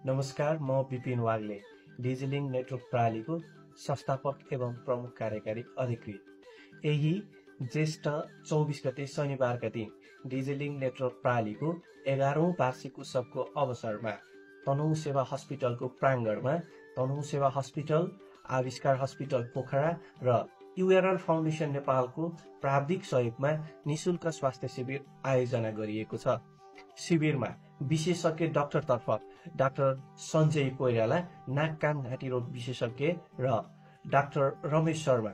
नमस्कार, म विपिन वाग्ले, डिजिलिङ नेटवर्क प्रणालीको संस्थापक एवं प्रमुख कार्यकारी अधिकृत। यही ज्येष्ठ 24 गते शनिबारका दिन डिजिलिङ नेटवर्क प्रणालीको 11औं वार्षिक उत्सवको अवसरमा तनहुँ सेवा हस्पिटलको प्राङ्गणमा तनहुँ सेवा हस्पिटल, आविष्कार हस्पिटल पोखरा र युआरएल फाउन्डेसन नेपालको प्राविधिक सहयोगमा निशुल्क स्वास्थ्य शिविर आयोजना गरिएको छ। शिविरमा विशेषज्ञ डाक्टरतर्फ डाक्टर सञ्जय कोइराला, नाक कान घाँटी रोग विशेषज्ञ र डाक्टर रमेश शर्मा,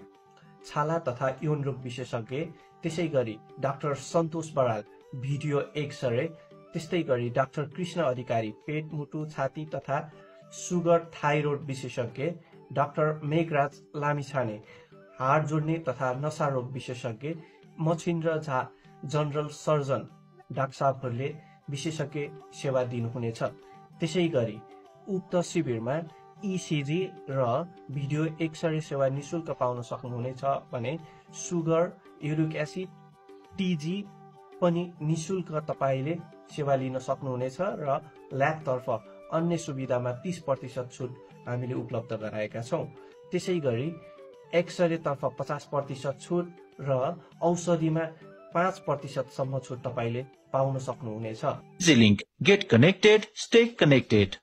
छाला तथा यौन रोग विशेषज्ञ, त्यसै गरी डाक्टर सन्तोष बराल, भिडियो एक्सरे, त्यस्तै गरी डाक्टर कृष्ण अधिकारी, पेट, मुटु, छाती तथा सुगर थाइरोइड विशेषज्ञ, डाक्टर मेघराज लामिछाने, हाड जोड्ने तथा नशा रोग विशेषज्ञ, Machhindra Jha, general surgeon doctor साहबहरूले विशेषज्ञ सेवा दिनुहुनेछ। त्यसै गरी उक्त शिविरमा इसिजी र भिडियो एक्सरे सेवा निशुल्क पाउन सक्नुहुनेछ भने सुगर, युरिक एसिड, टिजी पनि निशुल्क तपाईले सेवा लिन सक्नुहुनेछ र ल्याबतर्फ अन्य सुविधामा 30% छुट हामीले उपलब्ध गराएका छौं। त्यसै गरी एक्सरे तर्फ 50% छुट र औषधिमा 5% सम्म छुट तपाईले पाउन सक्नुहुनेछ। डिजिलिङ, गेट कनेक्टेड, स्टे कनेक्टेड।